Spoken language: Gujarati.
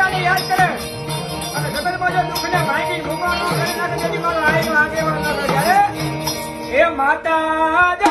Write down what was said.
માતાને યાદ કરે અને જગતમાં જો દુઃખને ભાંગી મૂકવાનો કરી નાખે તેથી મારો આયનો આગેવાન ન કરે. એ માતા